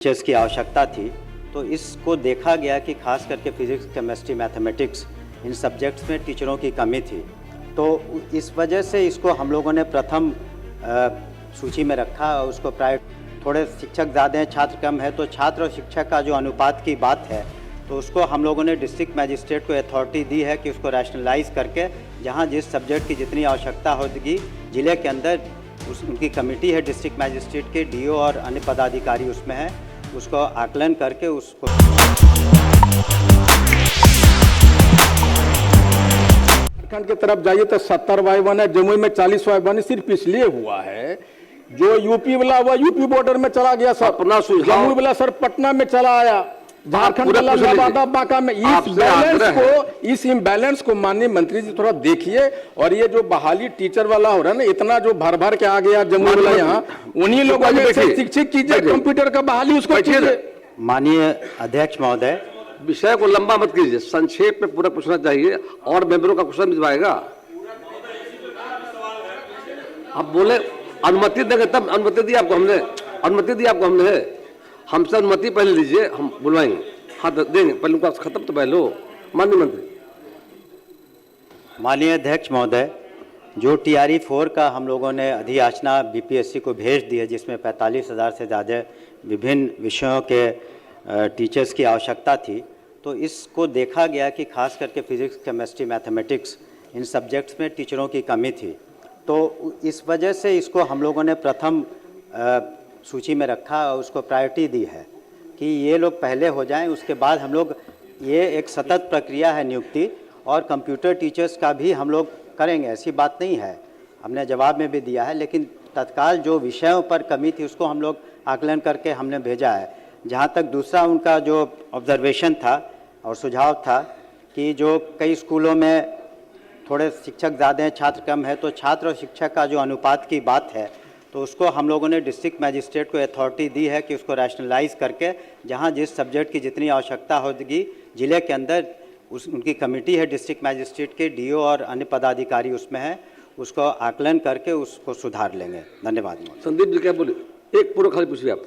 Teachers की आवश्यकता थी, तो इसको देखा गया कि खास करके फिजिक्स, केमिस्ट्री, मैथमेटिक्स इन सब्जेक्ट्स में टीचरों की कमी थी। तो इस वजह से इसको हम लोगों ने प्रथम सूची में रखा और उसको थोड़े शिक्षक ज़्यादा हैं, छात्र कम है, तो छात्र और शिक्षक का जो अनुपात की बात है तो उसको हम लोगों ने डिस्ट्रिक्ट मैजिस्ट्रेट को अथॉरिटी दी है कि उसको रैशनलाइज करके जहाँ जिस सब्जेक्ट की जितनी आवश्यकता होगी ज़िले के अंदर उनकी कमेटी है डिस्ट्रिक्ट मैजिस्ट्रेट के, डीओ और अन्य पदाधिकारी उसमें है, उसको आकलन करके उसको झारखंड की तरफ जाइए तो 70/1 है, जमुई में 40/1 है। सिर्फ इसलिए हुआ है जो यूपी वाला हुआ यूपी बॉर्डर में चला गया सर, अपना जमुई वाला सर पटना में चला आया, झारखंड वाला नवादा बांका में। इस इम्बैलेंस को माननीय मंत्री जी थोड़ा देखिए। और ये जो बहाली टीचर वाला हो रहा है ना, इतना जो भर भर के आ गया जमुई वाला, यहाँ उन्हीं लोगों में से शिक्षित कीजिए, कंप्यूटर का बहाली उसको कीजिए। माननीय अध्यक्ष महोदय, विषय को लंबा मत कीजिए, संक्षेप में पूरा पूछना चाहिए और मेंबरों का क्वेश्चन भिजवाएगा। आप बोले अनुमति देंगे तब, अनुमति दी आपको हमने, अनुमति दी आपको हमने, हमसे अनुमति पहले लीजिए, हम बुलवाएंगे। हाँ देंगे, पहले उनका खत्म तो पहले हो। माननीय मंत्री। माननीय अध्यक्ष महोदय, जो TRE 4 का हम लोगों ने अधियाचना BPSC को भेज दी है, जिसमें 45,000 से ज़्यादा विभिन्न विषयों के टीचर्स की आवश्यकता थी, तो इसको देखा गया कि खास करके फिजिक्स, केमिस्ट्री, मैथमेटिक्स इन सब्जेक्ट्स में टीचरों की कमी थी। तो इस वजह से इसको हम लोगों ने प्रथम सूची में रखा और उसको प्रायोरिटी दी है कि ये लोग पहले हो जाएं, उसके बाद हम लोग, ये एक सतत प्रक्रिया है नियुक्ति, और कंप्यूटर टीचर्स का भी हम लोग करेंगे, ऐसी बात नहीं है, हमने जवाब में भी दिया है। लेकिन तत्काल जो विषयों पर कमी थी उसको हम लोग आकलन करके हमने भेजा है। जहाँ तक दूसरा उनका जो ऑब्जर्वेशन था और सुझाव था कि जो कई स्कूलों में थोड़े शिक्षक ज़्यादा हैं, छात्र कम है, तो छात्र और शिक्षक का जो अनुपात की बात है तो उसको हम लोगों ने डिस्ट्रिक्ट मैजिस्ट्रेट को अथॉरिटी दी है कि उसको रैशनलाइज करके जहाँ जिस सब्जेक्ट की जितनी आवश्यकता होगी ज़िले के अंदर उनकी कमेटी है डिस्ट्रिक्ट मैजिस्ट्रेट के, डीओ और अन्य पदाधिकारी उसमें है, उसको आकलन करके उसको सुधार लेंगे। धन्यवाद। संदीप जी क्या बोले, एक पूरा खाली पूछिए आप।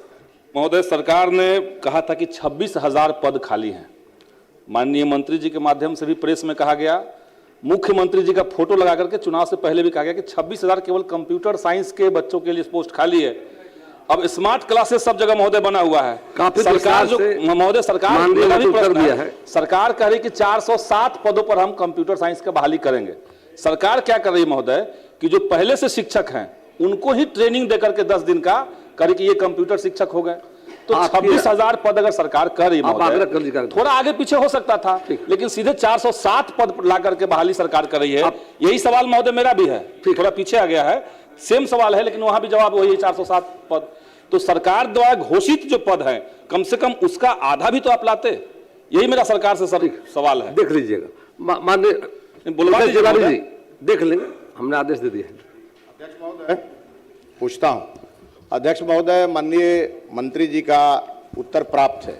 महोदय, सरकार ने कहा था कि 26,000 पद खाली हैं। माननीय मंत्री जी के माध्यम से भी प्रेस में कहा गया, मुख्यमंत्री जी का फोटो लगा करके चुनाव से पहले भी कहा गया कि 26,000 केवल कंप्यूटर साइंस के बच्चों के लिए पोस्ट खाली है। अब स्मार्ट क्लासेस सब जगह महोदय बना हुआ है। सरकार जो महोदय सरकार कह रही कि 407 पदों पर हम कंप्यूटर साइंस का बहाली करेंगे। सरकार क्या कर रही है महोदय कि जो पहले से शिक्षक हैं उनको ही ट्रेनिंग देकर के 10 दिन का करे कि ये कंप्यूटर शिक्षक हो गए। तो 26,000 पद अगर सरकार कर रही है, थोड़ा आगे पीछे हो सकता था, लेकिन सीधे 407 पद ला करके बहाली सरकार कर रही है। यही सवाल महोदय मेरा भी है, थोड़ा पीछे आ गया है, सेम सवाल है लेकिन वहां भी जवाब वही है, 407 पद। तो सरकार द्वारा घोषित जो पद है कम से कम उसका आधा भी तो आप लाते। यही मेरा सरकार से सवाल है। देख लीजिएगा माननीय बुलवा जी, देख लेंगे, हमने आदेश दे दिया है। अध्यक्ष महोदय पूछता हूं, अध्यक्ष महोदय, माननीय मंत्री जी का उत्तर प्राप्त है।